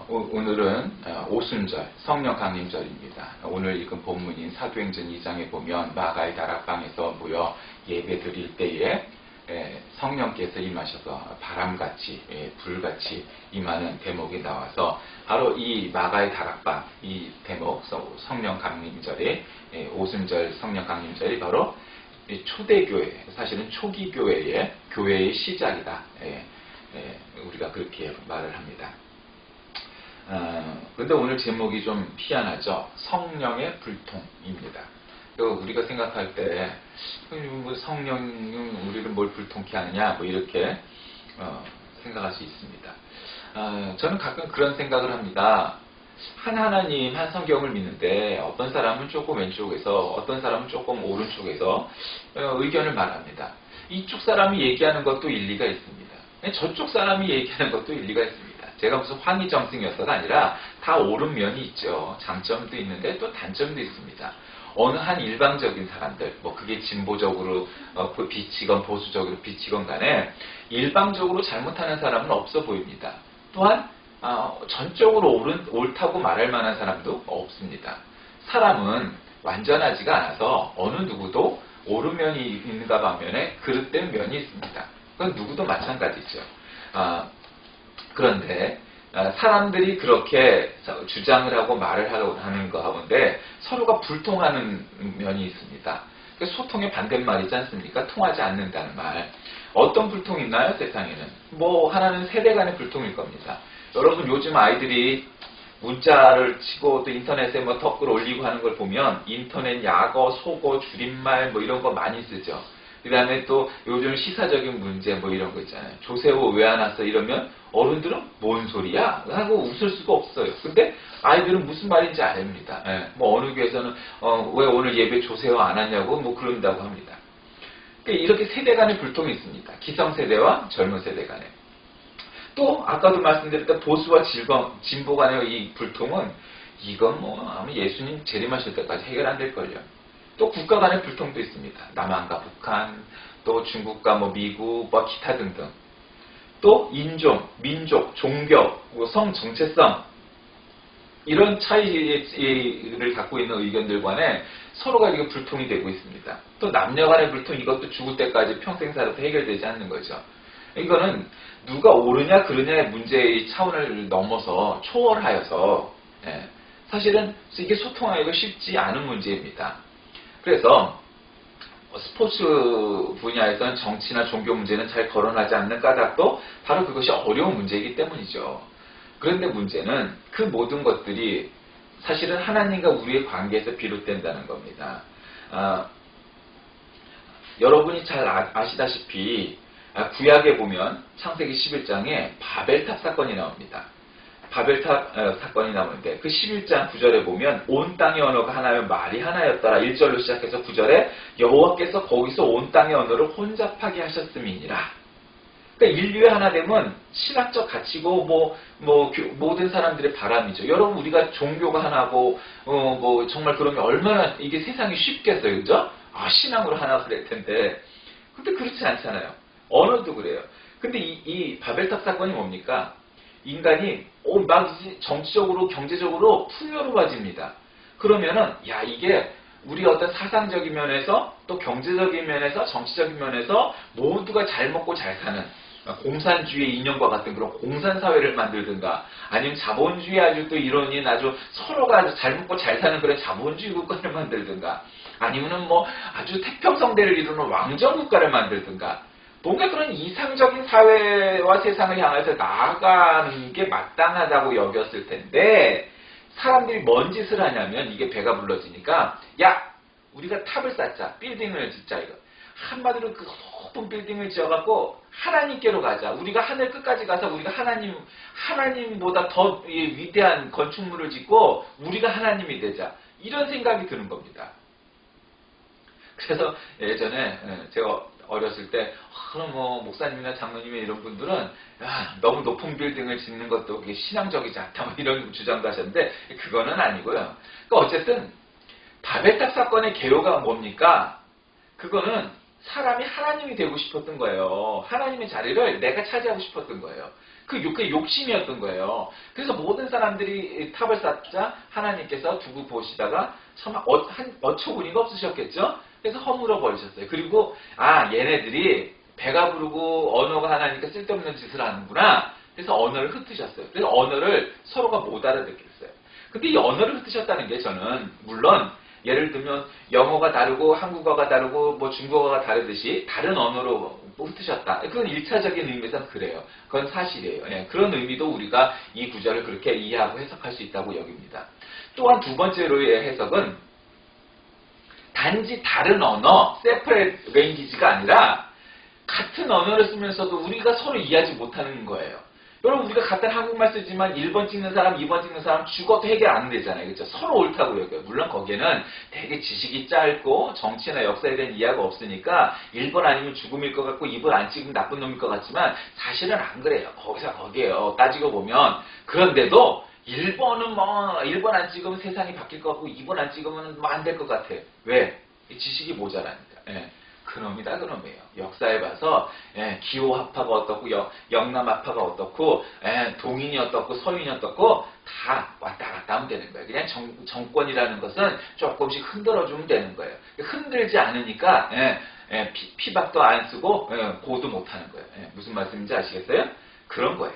오늘은 오순절 성령 강림절입니다. 오늘 읽은 본문인 사도행전 2장에 보면 마가의 다락방에서 모여 예배 드릴 때에 성령께서 임하셔서 바람같이 불같이 임하는 대목이 나와서 바로 이 마가의 다락방 이 대목 성령 강림절의 오순절 성령 강림절이 바로 초대교회 사실은 초기 교회의 시작이다. 우리가 그렇게 말을 합니다. 그런데 오늘 제목이 좀 희한하죠. 성령의 불통입니다. 우리가 생각할 때 성령은 우리를 뭘 불통케 하느냐 뭐 이렇게 생각할 수 있습니다. 저는 가끔 그런 생각을 합니다. 한 하나님 한 성경을 믿는데 어떤 사람은 조금 왼쪽에서 어떤 사람은 조금 오른쪽에서 의견을 말합니다. 이쪽 사람이 얘기하는 것도 일리가 있습니다. 저쪽 사람이 얘기하는 것도 일리가 있습니다. 제가 무슨 황희정승이었어가 아니라 다 옳은 면이 있죠. 장점도 있는데 또 단점도 있습니다. 어느 한 일방적인 사람들, 그게 진보적으로 비치건 보수적으로 비치건 간에 일방적으로 잘못하는 사람은 없어 보입니다. 또한 전적으로 옳다고 말할 만한 사람도 없습니다. 사람은 완전하지가 않아서 어느 누구도 옳은 면이 있는가 반면에 그릇된 면이 있습니다. 그건 누구도 마찬가지죠. 그런데 사람들이 그렇게 주장을 하고 말을 하는 거 가운데 서로가 불통하는 면이 있습니다. 소통의 반대말이지 않습니까? 통하지 않는다는 말. 어떤 불통이 있나요? 세상에는. 하나는 세대 간의 불통일 겁니다. 여러분 요즘 아이들이 문자를 치고 또 인터넷에 댓글 올리고 하는 걸 보면 인터넷 약어, 속어, 줄임말 이런 거 많이 쓰죠. 그 다음에 또 요즘 시사적인 문제 이런 거 있잖아요. 조세호 왜 안 왔어? 이러면 어른들은 뭔 소리야? 하고 웃을 수가 없어요. 근데 아이들은 무슨 말인지 압니다. 어느 교회에서는 왜 오늘 예배 조세호 안 왔냐고 그런다고 합니다. 그러니까 이렇게 세대 간의 불통이 있습니다. 기성세대와 젊은 세대 간에. 또 아까도 말씀드렸던 보수와 진보 간의 이 불통은 이건 아마 예수님 재림하실 때까지 해결 안 될걸요. 또 국가 간의 불통도 있습니다. 남한과 북한, 또 중국과 미국, 기타 등등. 또 인종, 민족, 종교, 성 정체성 이런 차이를 갖고 있는 의견들 간에 서로가 이게 불통이 되고 있습니다. 또 남녀 간의 불통 이것도 죽을 때까지 평생 살아도 해결되지 않는 거죠. 이거는 누가 옳으냐 그르냐의 문제의 차원을 넘어서 초월하여서 사실은 이게 소통하기가 쉽지 않은 문제입니다. 그래서 스포츠 분야에서는 정치나 종교 문제는 잘 거론하지 않는 까닭도 바로 그것이 어려운 문제이기 때문이죠. 그런데 문제는 그 모든 것들이 사실은 하나님과 우리의 관계에서 비롯된다는 겁니다. 여러분이 잘 아시다시피 구약에 보면 창세기 11장에 바벨탑 사건이 나옵니다. 바벨탑 사건이 나오는데 그 11장 9절에 보면 온 땅의 언어가 하나여 말이 하나였더라. 1절로 시작해서 9절에 여호와께서 거기서 온 땅의 언어를 혼잡하게 하셨음이니라. 그러니까 인류의 하나됨은 신학적 가치고 모든 사람들의 바람이죠. 여러분 우리가 종교가 하나고 정말 그러면 얼마나 이게 세상이 쉽겠어요. 그죠? 신앙으로 하나 그럴 텐데. 근데 그렇지 않잖아요. 언어도 그래요. 근데 이 바벨탑 사건이 뭡니까? 인간이 막 정치적으로 경제적으로 풍요로워집니다. 그러면은 이게 우리 어떤 사상적인 면에서 또 경제적인 면에서 정치적인 면에서 모두가 잘 먹고 잘 사는 공산주의 이념과 같은 그런 공산사회를 만들든가 아니면 자본주의 아주 또 이론인 아주 서로가 아주 잘 먹고 잘 사는 그런 자본주의 국가를 만들든가 아니면은 아주 태평성대를 이루는 왕정국가를 만들든가 뭔가 그런 이상적인 사회와 세상을 향해서 나아가는 게 마땅하다고 여겼을 텐데 사람들이 뭔 짓을 하냐면 이게 배가 불러지니까 우리가 탑을 쌓자 빌딩을 짓자 이거 한마디로 그 높은 빌딩을 지어갖고 하나님께로 가자 우리가 하늘 끝까지 가서 우리가 하나님보다 더 위대한 건축물을 짓고 우리가 하나님이 되자 이런 생각이 드는 겁니다. 그래서 예전에 제가 어렸을 때 목사님이나 장로님이나 이런 분들은 너무 높은 빌딩을 짓는 것도 그게 신앙적이지 않다 이런 주장도 하셨는데 그거는 아니고요. 그러니까 어쨌든 바벨탑 사건의 개요가 뭡니까? 그거는 사람이 하나님이 되고 싶었던 거예요. 하나님의 자리를 내가 차지하고 싶었던 거예요. 그게 욕심이었던 거예요. 그래서 모든 사람들이 탑을 쌓자 하나님께서 두고 보시다가 참 어처구니가 없으셨겠죠? 그래서 허물어 버리셨어요. 그리고 얘네들이 배가 부르고 언어가 하나니까 쓸데없는 짓을 하는구나. 그래서 언어를 흩으셨어요. 그래서 언어를 서로가 못 알아듣겠어요. 근데 이 언어를 흩으셨다는 게 저는 물론 예를 들면 영어가 다르고 한국어가 다르고 뭐 중국어가 다르듯이 다른 언어로 흩으셨다. 그건 1차적인 의미에서는 그래요. 그건 사실이에요. 예, 그런 의미도 우리가 이 구절을 그렇게 이해하고 해석할 수 있다고 여깁니다. 또한 두 번째로의 해석은 단지 다른 언어, separate language가 아니라 같은 언어를 쓰면서도 우리가 서로 이해하지 못하는 거예요. 여러분 우리가 같은 한국말 쓰지만 1번 찍는 사람, 2번 찍는 사람 죽어도 해결 안 되잖아요. 그렇죠? 서로 옳다고 여겨요. 물론 거기에는 되게 지식이 짧고 정치나 역사에 대한 이해가 없으니까 1번 아니면 죽음일 것 같고 2번 안 찍으면 나쁜 놈일 것 같지만 사실은 안 그래요. 거기서 거기에요. 따지고 보면. 그런데도 1번 안 찍으면 세상이 바뀔 것 같고 2번 안 찍으면 뭐 안 될 것 같아. 왜? 지식이 모자라니까. 예. 그놈이다 그놈이에요. 역사에 봐서 기호합파가 어떻고 영남합파가 어떻고 동인이 어떻고 서인이 어떻고 다 왔다 갔다 하면 되는 거예요. 그냥 정권이라는 것은 조금씩 흔들어주면 되는 거예요. 흔들지 않으니까 피박도 안 쓰고 고도 못하는 거예요. 무슨 말씀인지 아시겠어요? 그런 거예요.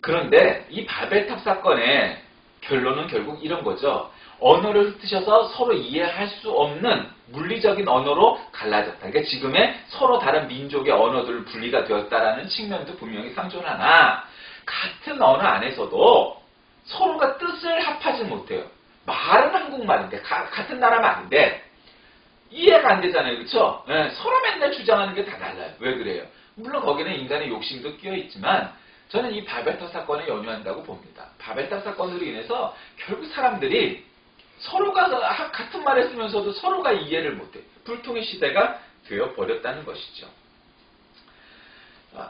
그런데 이 바벨탑 사건의 결론은 결국 이런 거죠. 언어를 흩으셔서 서로 이해할 수 없는 물리적인 언어로 갈라졌다. 그러니까 지금의 서로 다른 민족의 언어들 분리가 되었다라는 측면도 분명히 상존하나 같은 언어 안에서도 서로가 뜻을 합하지 못해요. 말은 한국말인데 같은 나라 말인데 이해가 안 되잖아요. 그렇죠? 서로 맨날 주장하는 게 다 달라요. 왜 그래요? 물론 거기는 인간의 욕심도 끼어 있지만 저는 이 바벨탑 사건에 연유한다고 봅니다. 바벨탑 사건으로 인해서 결국 사람들이 서로가 같은 말을 쓰면서도 서로가 이해를 못해. 불통의 시대가 되어버렸다는 것이죠.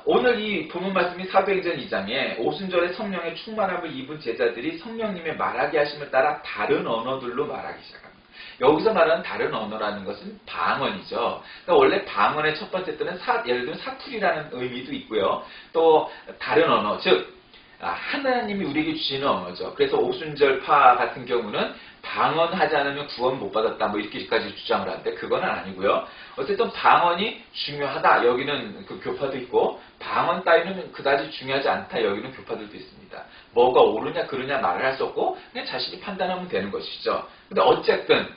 오늘 이 본문 말씀이 사도행전 2장에 오순절에 성령의 충만함을 입은 제자들이 성령님의 말하게 하심을 따라 다른 언어들로 말하기 시작합니다. 여기서 말하는 다른 언어라는 것은 방언이죠. 그러니까 원래 방언의 첫 번째 뜻은 예를 들면 사투리라는 의미도 있고요. 또 다른 언어, 즉 하나님이 우리에게 주시는 언어죠. 그래서 오순절파 같은 경우는 방언하지 않으면 구원 못 받았다 뭐 이렇게까지 주장을 하는데 그건 아니고요. 어쨌든 방언이 중요하다 여기는 그 교파도 있고 방언 따위는 그다지 중요하지 않다 여기는 교파들도 있습니다. 뭐가 옳으냐 그르냐 말을 할 수 없고 그냥 자신이 판단하면 되는 것이죠. 근데 어쨌든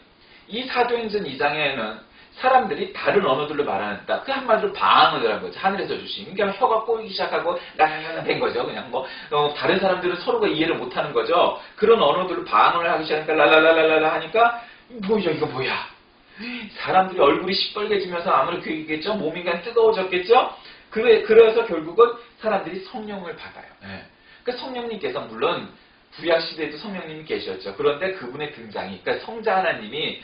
이 사도행전 2장에는 사람들이 다른 언어들로 말한다. 그 한마디로 방언을 한 거죠. 하늘에서 주신. 그러니까 혀가 꼬이기 시작하고 라라라 된 거죠. 그냥 다른 사람들은 서로가 이해를 못하는 거죠. 그런 언어들로 방언을 하기 시작하니까 라라라라라 하니까 뭐야 이거 뭐야. 사람들이 얼굴이 시뻘개지면서 아무래도 그겠죠. 몸이 그냥 뜨거워졌겠죠. 그래서 결국은 사람들이 성령을 받아요. 그러니까 성령님께서 물론 구약 시대에도 성령님이 계셨죠. 그런데 그분의 등장이, 그러니까 성자 하나님이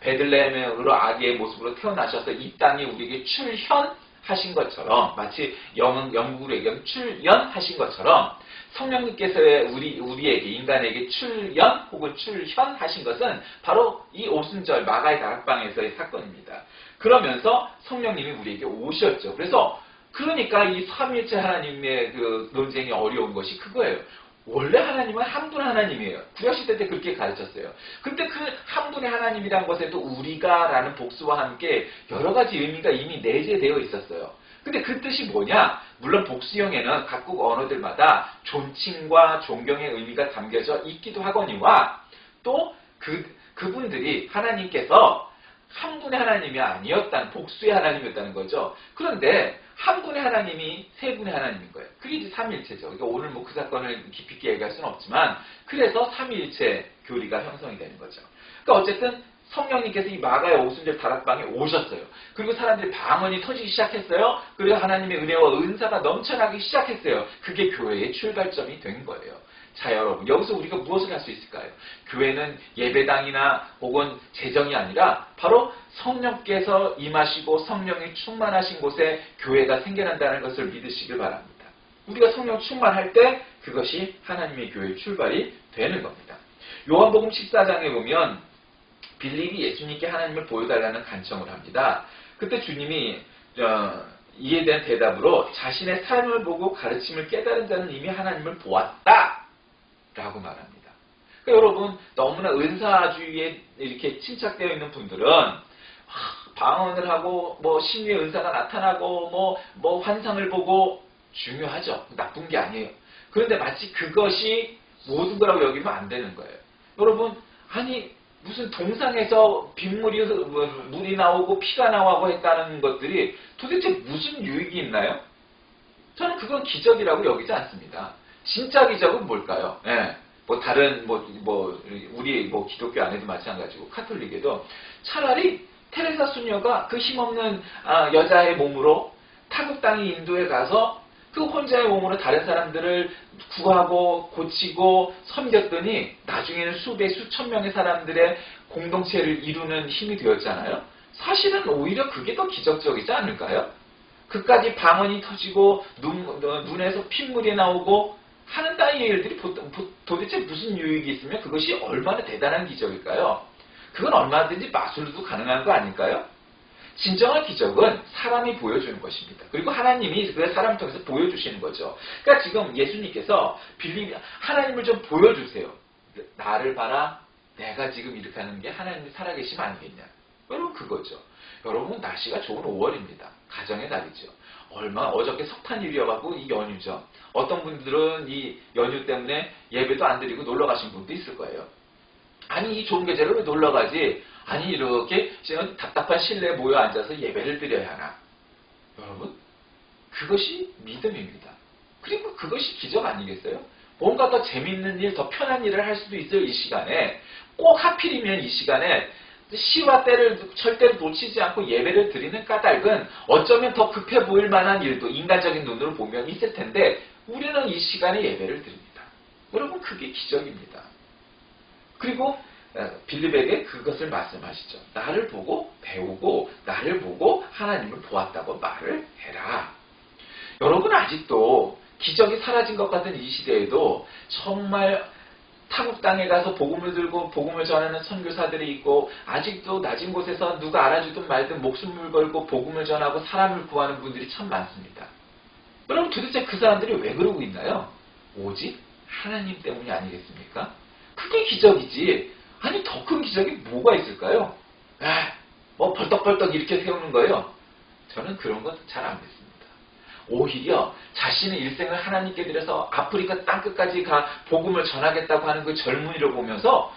베들레헴으로 아기의 모습으로 태어나셔서 이 땅에 우리에게 출현하신 것처럼, 마치 영국으로 얘기하면 출연하신 것처럼 성령님께서 우리에게 인간에게 출연 혹은 출현하신 것은 바로 이 오순절 마가의 다락방에서의 사건입니다. 그러면서 성령님이 우리에게 오셨죠. 그러니까 이 삼위일체 하나님의 그 논쟁이 어려운 것이 그거예요. 원래 하나님은 한 분 하나님이에요. 구약시대 때 그렇게 가르쳤어요. 근데 그 한 분의 하나님이란 것에도 우리가라는 복수와 함께 여러 가지 의미가 이미 내재되어 있었어요. 근데 그 뜻이 뭐냐? 물론 복수형에는 각국 언어들마다 존칭과 존경의 의미가 담겨져 있기도 하거니와 또 그분들이 하나님께서 한 분의 하나님이 아니었다는 복수의 하나님이었다는 거죠. 그런데 한 분의 하나님이 세 분의 하나님인 거예요. 그게 이제 삼위일체죠. 그러니까 오늘 그 사건을 깊이 있게 얘기할 수는 없지만 그래서 삼위일체 교리가 형성이 되는 거죠. 그러니까 어쨌든 성령님께서 이 마가의 오순절 다락방에 오셨어요. 그리고 사람들이 방언이 터지기 시작했어요. 그리고 하나님의 은혜와 은사가 넘쳐나기 시작했어요. 그게 교회의 출발점이 된 거예요. 자 여러분 여기서 우리가 무엇을 할 수 있을까요? 교회는 예배당이나 혹은 재정이 아니라 바로 성령께서 임하시고 성령이 충만하신 곳에 교회가 생겨난다는 것을 믿으시길 바랍니다. 우리가 성령 충만할 때 그것이 하나님의 교회의 출발이 되는 겁니다. 요한복음 14장에 보면 빌립이 예수님께 하나님을 보여달라는 간청을 합니다. 그때 주님이 이에 대한 대답으로 자신의 삶을 보고 가르침을 깨달은 자는 이미 하나님을 보았다 라고 말합니다. 그러니까 여러분 너무나 은사주의에 이렇게 침착되어 있는 분들은 방언을 하고 뭐 신유의 은사가 나타나고 뭐 환상을 보고 중요하죠. 나쁜 게 아니에요. 그런데 마치 그것이 모든 거라고 여기면 안 되는 거예요. 여러분 아니 무슨 동상에서 빗물이 물이 나오고 피가 나오고 했다는 것들이 도대체 무슨 유익이 있나요? 저는 그건 기적이라고 여기지 않습니다. 진짜 기적은 뭘까요? 예. 뭐 다른 우리 기독교 안에도 마찬가지고 카톨릭에도 차라리 테레사 수녀가 그 힘없는 여자의 몸으로 타국 땅의 인도에 가서 그 혼자의 몸으로 다른 사람들을 구하고 고치고 섬겼더니 나중에는 수천 명의 사람들의 공동체를 이루는 힘이 되었잖아요. 사실은 오히려 그게 더 기적적이지 않을까요? 그까지 방언이 터지고 눈에서 핏물이 나오고 하는 따위의 일들이 도대체 무슨 유익이 있으면 그것이 얼마나 대단한 기적일까요? 그건 얼마든지 마술로도 가능한 거 아닐까요? 진정한 기적은 사람이 보여주는 것입니다. 그리고 하나님이 그 사람을 통해서 보여주시는 거죠. 그러니까 지금 예수님께서 하나님을 좀 보여주세요. 나를 봐라. 내가 지금 이렇게 하는 게 하나님이 살아계심 아니겠냐. 여러분 그거죠. 여러분 날씨가 좋은 5월입니다. 가정의 날이죠. 어저께 석탄일이어가지고 이 연휴죠. 어떤 분들은 이 연휴 때문에 예배도 안 드리고 놀러 가신 분도 있을 거예요. 아니 이 좋은 계절에 왜 놀러 가지? 아니 이렇게 답답한 실내에 모여 앉아서 예배를 드려야 하나? 여러분 그것이 믿음입니다. 그리고 그것이 기적 아니겠어요? 뭔가 더 재밌는 일, 더 편한 일을 할 수도 있어요. 이 시간에 꼭 하필이면 이 시간에 시와 때를 절대로 놓치지 않고 예배를 드리는 까닭은 어쩌면 더 급해 보일 만한 일도 인간적인 눈으로 보면 있을 텐데 우리는 이 시간에 예배를 드립니다. 여러분 그게 기적입니다. 그리고 빌립에게 그것을 말씀하시죠. 나를 보고 배우고 나를 보고 하나님을 보았다고 말을 해라. 여러분 아직도 기적이 사라진 것 같은 이 시대에도 정말 타국 땅에 가서 복음을 들고 복음을 전하는 선교사들이 있고 아직도 낮은 곳에서 누가 알아주든 말든 목숨을 걸고 복음을 전하고 사람을 구하는 분들이 참 많습니다. 여러분 도대체 그 사람들이 왜 그러고 있나요? 오직 하나님 때문이 아니겠습니까? 그게 기적이지. 아니 더 큰 기적이 뭐가 있을까요? 벌떡벌떡 이렇게 세우는 거예요. 저는 그런 것 잘 안 믿습니다. 오히려 자신의 일생을 하나님께 드려서 아프리카 땅끝까지 가 복음을 전하겠다고 하는 그 젊은이를 보면서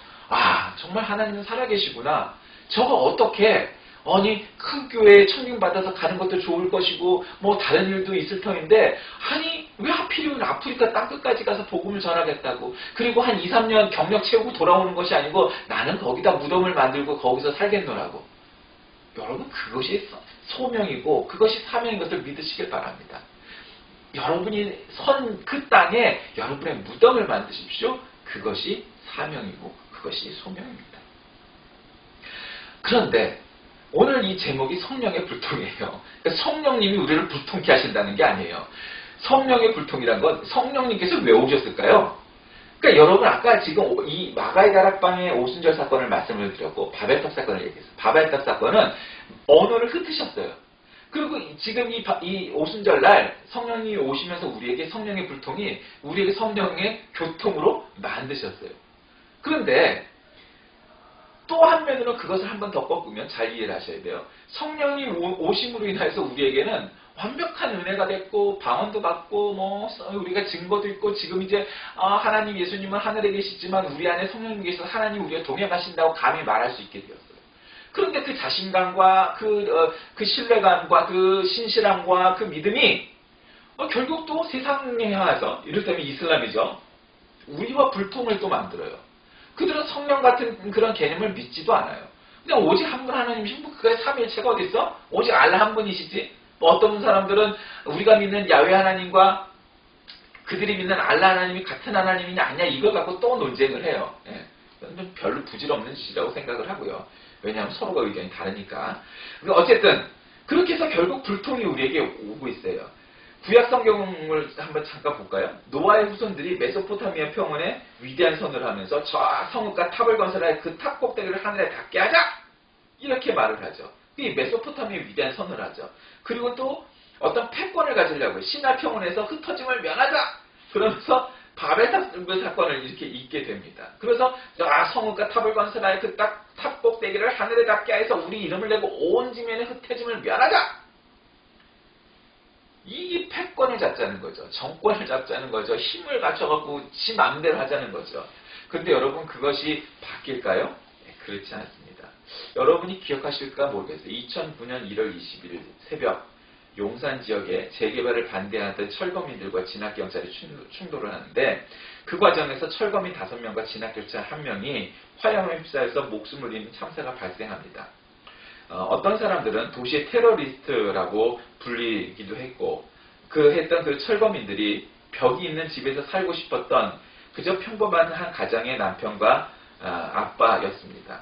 정말 하나님은 살아계시구나. 저거 어떻게 아니 큰 교회에 청빙받아서 가는 것도 좋을 것이고 뭐 다른 일도 있을 터인데 아니 왜 하필이면 아프리카 땅끝까지 가서 복음을 전하겠다고 그리고 한 2, 3년 경력 채우고 돌아오는 것이 아니고 나는 거기다 무덤을 만들고 거기서 살겠노라고. 여러분 그것이 소명이고 그것이 사명인 것을 믿으시길 바랍니다. 여러분이 선 그 땅에 여러분의 무덤을 만드십시오. 그것이 사명이고 그것이 소명입니다. 그런데 오늘 이 제목이 성령의 불통이에요. 그러니까 성령님이 우리를 불통케 하신다는 게 아니에요. 성령의 불통이란 건 성령님께서 왜 오셨을까요? 그러니까 여러분 아까 지금 이 마가의 다락방의 오순절 사건을 말씀을 드렸고 바벨탑 사건을 얘기했어요. 바벨탑 사건은 언어를 흩으셨어요. 그리고 지금 이 오순절 날 성령님이 오시면서 우리에게 성령의 불통이 우리에게 성령의 교통으로 만드셨어요. 그런데 또 한면으로 그것을 한 번 더 꺾으면 잘 이해를 하셔야 돼요. 성령이 오심으로 인해서 우리에게는 완벽한 은혜가 됐고 방언도 받고 우리가 증거도 있고 지금 이제 하나님 예수님은 하늘에 계시지만 우리 안에 성령님 계셔서 하나님 우리가 동행하신다고 감히 말할 수 있게 되었어요. 그런데 그 자신감과 그 신뢰감과 그 신실함과 그 믿음이 결국 또 세상에 와서 이를테면 이슬람이죠. 우리와 불통을 또 만들어요. 그들은 성령 같은 그런 개념을 믿지도 않아요. 그냥 오직 한 분 하나님이신 그게 삼위일체가 어디 있어? 오직 알라 한 분이시지. 어떤 사람들은 우리가 믿는 야훼 하나님과 그들이 믿는 알라 하나님이 같은 하나님이냐 아니냐 이걸 갖고 또 논쟁을 해요. 예. 별로 부질없는 짓이라고 생각을 하고요. 왜냐하면 서로가 의견이 다르니까. 어쨌든 그렇게 해서 결국 불통이 우리에게 오고 있어요. 구약 성경을 한번 잠깐 볼까요? 노아의 후손들이 메소포타미아 평원에 위대한 선을 하면서 저 성읍과 탑을 건설하여 그 탑 꼭대기를 하늘에 닿게 하자! 이렇게 말을 하죠. 이 메소포타미아 위대한 선을 하죠. 그리고 또 어떤 패권을 가지려고 신라평원에서 흩어짐을 면하자! 그러면서 바벨탑 사건을 이렇게 잊게 됩니다. 그래서 성읍과 탑을 건설하여 그 탑 꼭대기를 하늘에 닿게 해서 우리 이름을 내고 온 지면에 흩어짐을 면하자! 이 패권을 잡자는 거죠. 정권을 잡자는 거죠. 힘을 갖춰갖고 지 마음대로 하자는 거죠. 근데 여러분 그것이 바뀔까요? 네, 그렇지 않습니다. 여러분이 기억하실까 모르겠어요. 2009년 1월 21일 새벽 용산 지역에 재개발을 반대하던 철거민들과 진압경찰이 충돌을 하는데 그 과정에서 철거민 5명과 진압경찰 1명이 화염에 휩싸여서 목숨을 잃는 참사가 발생합니다. 어떤 사람들은 도시의 테러리스트라고 불리기도 했고 했던 그 철거민들이 벽이 있는 집에서 살고 싶었던 그저 평범한 한 가정의 남편과 아빠였습니다.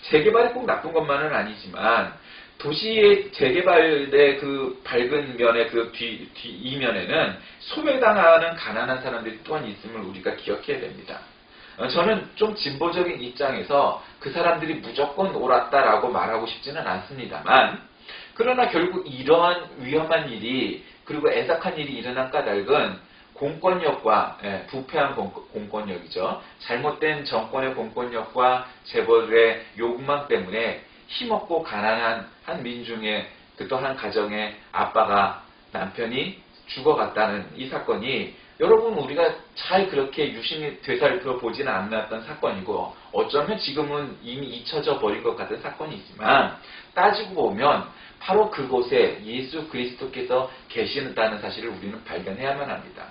재개발이 꼭 나쁜 것만은 아니지만 도시의 재개발의 그 밝은 면의 그 이면에는 소외당하는 가난한 사람들이 또한 있음을 우리가 기억해야 됩니다. 저는 좀 진보적인 입장에서 그 사람들이 무조건 옳았다라고 말하고 싶지는 않습니다만 그러나 결국 이러한 위험한 일이 그리고 애석한 일이 일어난 까닭은 공권력과 부패한 공권력이죠. 잘못된 정권의 공권력과 재벌의 욕망 때문에 힘없고 가난한 한 민중의 또 한 가정의 아빠가 남편이 죽어갔다는 이 사건이 여러분 우리가 잘 그렇게 유심히 되살펴 보지는 않았던 사건이고 어쩌면 지금은 이미 잊혀져 버린 것 같은 사건이지만 따지고 보면 바로 그곳에 예수 그리스도께서 계신다는 사실을 우리는 발견해야만 합니다.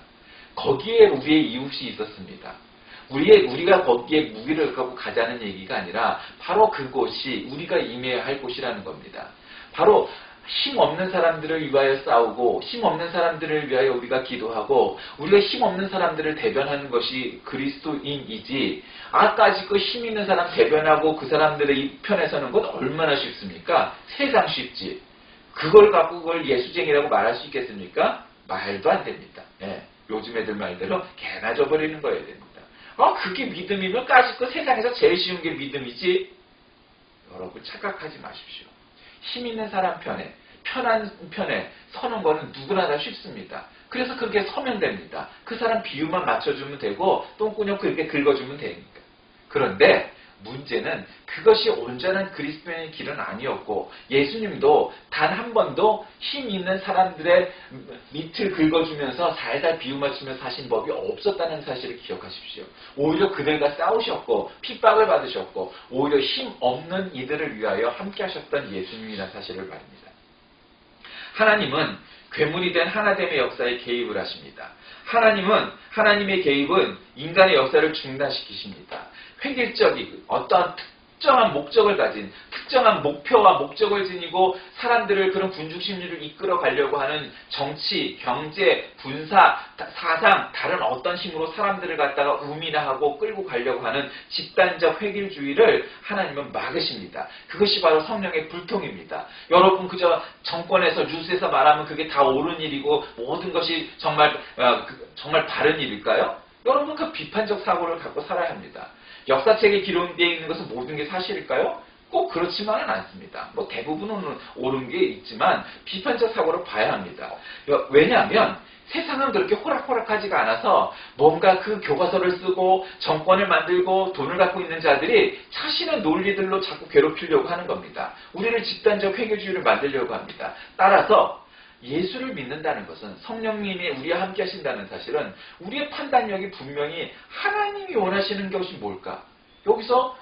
거기에 우리의 이웃이 있었습니다. 우리가 거기에 무기를 갖고 가자는 얘기가 아니라 바로 그곳이 우리가 임해야 할 곳이라는 겁니다. 바로 힘없는 사람들을 위하여 싸우고 힘없는 사람들을 위하여 우리가 기도하고 우리가 힘없는 사람들을 대변하는 것이 그리스도인이지 아까지 그 힘 있는 사람 대변하고 그 사람들의 편에 서는 건 얼마나 쉽습니까? 세상 쉽지. 그걸 갖고 그걸 예수쟁이라고 말할 수 있겠습니까? 말도 안 됩니다. 요즘 애들 말대로 개나 져버리는 거여야 됩니다. 그게 믿음이면 까짓 거 세상에서 제일 쉬운 게 믿음이지. 여러분 착각하지 마십시오. 힘 있는 사람 편에 편한 편에 서는 거는 누구나 다 쉽습니다. 그래서 그렇게 서면 됩니다. 그 사람 비유만 맞춰주면 되고 똥구녕 그렇게 긁어주면 되니까. 그런데 문제는 그것이 온전한 그리스도인의 길은 아니었고 예수님도 단 한 번도 힘 있는 사람들의 밑을 긁어주면서 살살 비유 맞추면서 하신 법이 없었다는 사실을 기억하십시오. 오히려 그들과 싸우셨고 핍박을 받으셨고 오히려 힘 없는 이들을 위하여 함께 하셨던 예수님이라는 사실을 말입니다. 하나님은 괴물이 된 하나됨의 역사에 개입을 하십니다. 하나님의 개입은 인간의 역사를 중단시키십니다. 획일적인 어떤 특정한 목적을 가진 특정한 목표와 목적을 지니고 사람들을 그런 군중심리를 이끌어 가려고 하는 정치, 경제, 군사, 사상, 다른 어떤 힘으로 사람들을 갖다가 우민화하고 끌고 가려고 하는 집단적 획일주의를 하나님은 막으십니다. 그것이 바로 성령의 불통입니다. 여러분 그저 정권에서 뉴스에서 말하면 그게 다 옳은 일이고 모든 것이 정말 바른 일일까요? 여러분 그 비판적 사고를 갖고 살아야 합니다. 역사책에 기록되어 있는 것은 모든 게 사실일까요? 꼭 그렇지만은 않습니다. 대부분은 옳은 게 있지만 비판적 사고를 봐야 합니다. 왜냐하면 세상은 그렇게 호락호락하지가 않아서 뭔가 그 교과서를 쓰고 정권을 만들고 돈을 갖고 있는 자들이 자신의 논리들로 자꾸 괴롭히려고 하는 겁니다. 우리를 집단적 회계주의를 만들려고 합니다. 따라서 예수를 믿는다는 것은 성령님이 우리와 함께 하신다는 사실은 우리의 판단력이 분명히 하나님이 원하시는 것이 뭘까? 여기서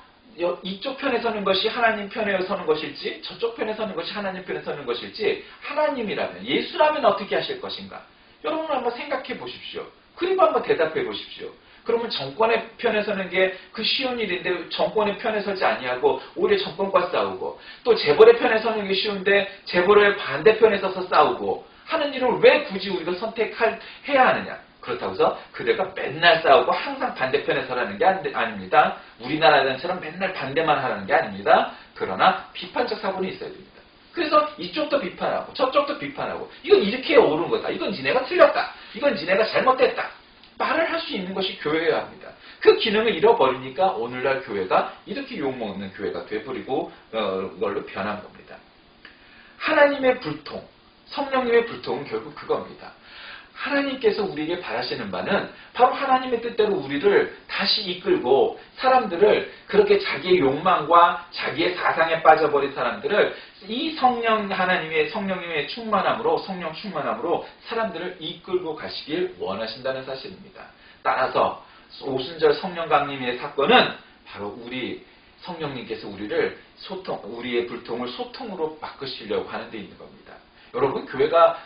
이쪽 편에 서는 것이 하나님 편에 서는 것일지 저쪽 편에 서는 것이 하나님 편에 서는 것일지 하나님이라면 예수라면 어떻게 하실 것인가? 여러분 한번 생각해 보십시오. 그리고 한번 대답해 보십시오. 그러면 정권의 편에 서는 게 그 쉬운 일인데 정권의 편에 서지 아니하고 오히려 정권과 싸우고 또 재벌의 편에 서는 게 쉬운데 재벌의 반대편에 서서 싸우고 하는 일을 왜 굳이 우리가 선택해야 하느냐. 그렇다고 해서 그들과 맨날 싸우고 항상 반대편에 서라는 게 아닙니다. 우리나라처럼 맨날 반대만 하라는 게 아닙니다. 그러나 비판적 사고는 있어야 됩니다. 그래서 이쪽도 비판하고 저쪽도 비판하고 이건 이렇게 옳은 거다. 이건 니네가 틀렸다. 이건 니네가 잘못됐다. 말을 할 수 있는 것이 교회여야 합니다. 그 기능을 잃어버리니까 오늘날 교회가 이렇게 욕먹는 교회가 돼버리고 그걸로 변한 겁니다. 하나님의 불통, 성령님의 불통은 결국 그겁니다. 하나님께서 우리에게 바라시는 바는 바로 하나님의 뜻대로 우리를 다시 이끌고 사람들을 그렇게 자기의 욕망과 자기의 사상에 빠져버린 사람들을 이 성령님의 충만함으로 성령 충만함으로 사람들을 이끌고 가시길 원하신다는 사실입니다. 따라서 오순절 성령 강림의 사건은 바로 우리 성령님께서 우리의 불통을 소통으로 바꾸시려고 하는 데 있는 겁니다. 여러분, 교회가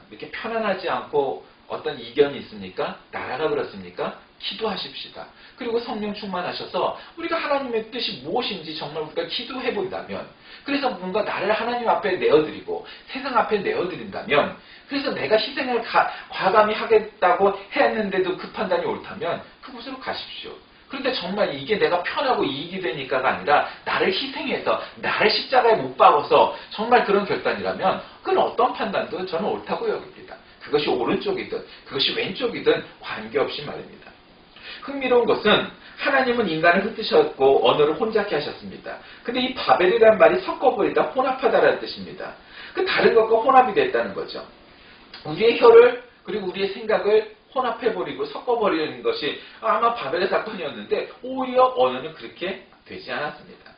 이렇게 편안하지 않고 어떤 이견이 있습니까? 나라가 그렇습니까? 기도하십시다. 그리고 성령 충만하셔서 우리가 하나님의 뜻이 무엇인지 정말 우리가 기도해 본다면, 그래서 뭔가 나를 하나님 앞에 내어드리고 세상 앞에 내어드린다면, 그래서 내가 희생을 과감히 하겠다고 했는데도 그 판단이 옳다면 그곳으로 가십시오. 그런데 정말 이게 내가 편하고 이익이 되니까가 아니라 나를 희생해서 나를 십자가에 못 박아서 정말 그런 결단이라면 그건 어떤 판단도 저는 옳다고 여깁니다. 그것이 오른쪽이든 그것이 왼쪽이든 관계없이 말입니다. 흥미로운 것은 하나님은 인간을 흩으셨고 언어를 혼잡게 하셨습니다. 근데 이 바벨이라는 말이 섞어버리다, 혼합하다라는 뜻입니다. 그 다른 것과 혼합이 됐다는 거죠. 우리의 혀를 그리고 우리의 생각을 혼합해버리고 섞어버리는 것이 아마 바벨의 사건이었는데 오히려 언어는 그렇게 되지 않았습니다.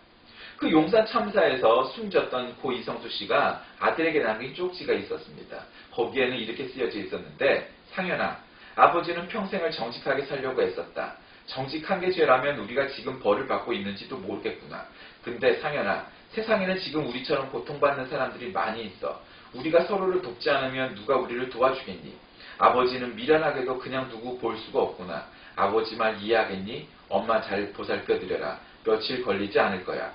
그 용산 참사에서 숨졌던 고 이성수 씨가 아들에게 남긴 쪽지가 있었습니다. 거기에는 이렇게 쓰여져 있었는데, 상현아, 아버지는 평생을 정직하게 살려고 했었다. 정직한 게 죄라면 우리가 지금 벌을 받고 있는지도 모르겠구나. 근데 상현아, 세상에는 지금 우리처럼 고통받는 사람들이 많이 있어. 우리가 서로를 돕지 않으면 누가 우리를 도와주겠니? 아버지는 미련하게도 그냥 두고 볼 수가 없구나. 아버지 말 이해하겠니? 엄마 잘 보살펴드려라. 며칠 걸리지 않을 거야.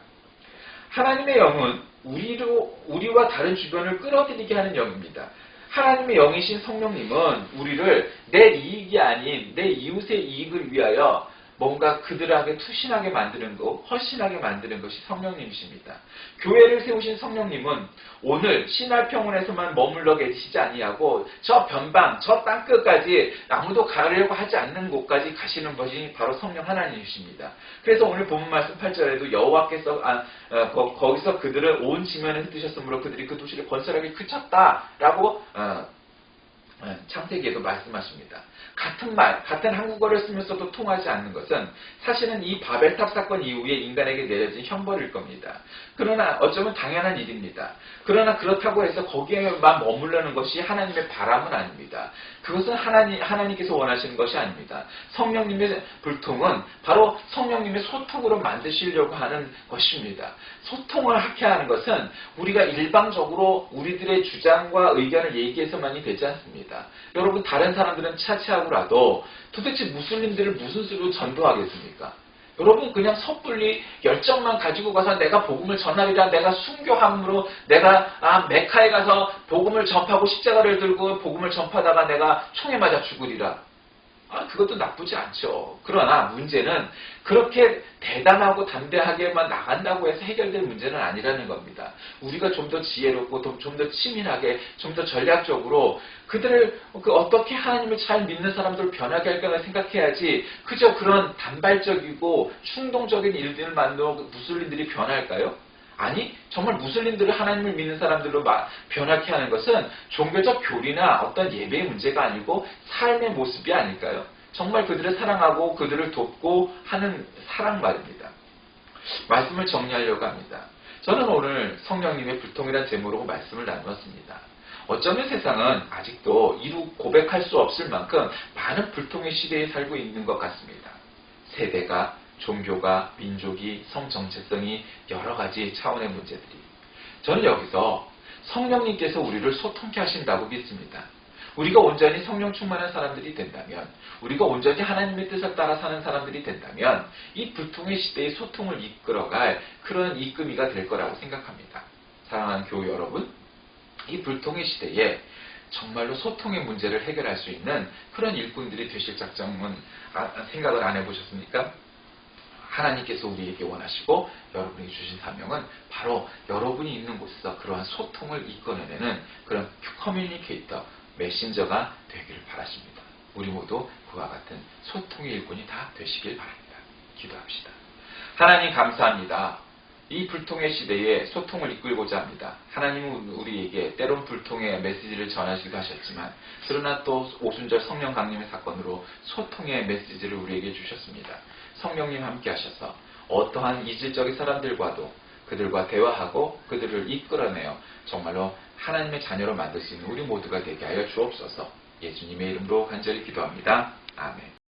하나님의 영은 우리와 다른 주변을 끌어들이게 하는 영입니다. 하나님의 영이신 성령님은 우리를 내 이익이 아닌 내 이웃의 이익을 위하여 뭔가 그들에게 투신하게 만드는 것, 헌신하게 만드는 것이 성령님이십니다. 교회를 세우신 성령님은 오늘 신할평원에서만 머물러 계시지 아니하고 저 변방, 저 땅끝까지 아무도 가려고 하지 않는 곳까지 가시는 것이 바로 성령 하나님이십니다. 그래서 오늘 본문 말씀 8절에도 여호와께서 거기서 그들을 온 지면에 흩으셨으므로 그들이 그 도시를 건설하기 그쳤다라고 창세기에도 말씀하십니다. 같은 말, 같은 한국어를 쓰면서도 통하지 않는 것은 사실은 이 바벨탑 사건 이후에 인간에게 내려진 형벌일 겁니다. 그러나 어쩌면 당연한 일입니다. 그러나 그렇다고 해서 거기에만 머무르는 것이 하나님의 바람은 아닙니다. 그것은 하나님께서 원하시는 것이 아닙니다. 성령님의 불통은 바로 성령님의 소통으로 만드시려고 하는 것입니다. 소통을 하게 하는 것은 우리가 일방적으로 우리들의 주장과 의견을 얘기해서만이 되지 않습니다. 여러분, 다른 사람들은 차치하고라도 도대체 무슬림들을 무슨 수로 전도하겠습니까? 여러분, 그냥 섣불리 열정만 가지고 가서 내가 복음을 전하리라, 내가 순교함으로 내가 메카에 가서 복음을 전파하고 십자가를 들고 복음을 전파하다가 내가 총에 맞아 죽으리라. 그것도 나쁘지 않죠. 그러나 문제는 그렇게 대담하고 담대하게만 나간다고 해서 해결될 문제는 아니라는 겁니다. 우리가 좀 더 지혜롭고 좀 더 치밀하게, 좀 더 전략적으로 그들을 어떻게 하나님을 잘 믿는 사람들을 변하게 할까 생각해야지, 그저 그런 단발적이고 충동적인 일들만으로 무슬림들이 변할까요? 아니, 정말 무슬림들을 하나님을 믿는 사람들로 변하게 하는 것은 종교적 교리나 어떤 예배의 문제가 아니고 삶의 모습이 아닐까요? 정말 그들을 사랑하고 그들을 돕고 하는 사랑 말입니다. 말씀을 정리하려고 합니다. 저는 오늘 성령님의 불통이라는 제목으로 말씀을 나누었습니다. 어쩌면 세상은 아직도 이루 고백할 수 없을 만큼 많은 불통의 시대에 살고 있는 것 같습니다. 세대가, 종교가, 민족이, 성정체성이 여러 가지 차원의 문제들이. 저는 여기서 성령님께서 우리를 소통케 하신다고 믿습니다. 우리가 온전히 성령 충만한 사람들이 된다면, 우리가 온전히 하나님의 뜻을 따라 사는 사람들이 된다면 이 불통의 시대의 소통을 이끌어갈 그런 이끌이가 될 거라고 생각합니다. 사랑하는 교우 여러분, 이 불통의 시대에 정말로 소통의 문제를 해결할 수 있는 그런 일꾼들이 되실 작정은 생각을 안 해보셨습니까? 하나님께서 우리에게 원하시고 여러분이 주신 사명은 바로 여러분이 있는 곳에서 그러한 소통을 이끌어내는 그런 커뮤니케이터, 메신저가 되기를 바라십니다. 우리 모두 그와 같은 소통의 일꾼이 다 되시길 바랍니다. 기도합시다. 하나님 감사합니다. 이 불통의 시대에 소통을 이끌고자 합니다. 하나님은 우리에게 때론 불통의 메시지를 전하시기도 하셨지만 그러나 또 오순절 성령 강림의 사건으로 소통의 메시지를 우리에게 주셨습니다. 성령님 함께 하셔서 어떠한 이질적인 사람들과도 그들과 대화하고 그들을 이끌어내어 정말로 하나님의 자녀로 만들 수 있는 우리 모두가 되게 하여 주옵소서. 예수님의 이름으로 간절히 기도합니다. 아멘.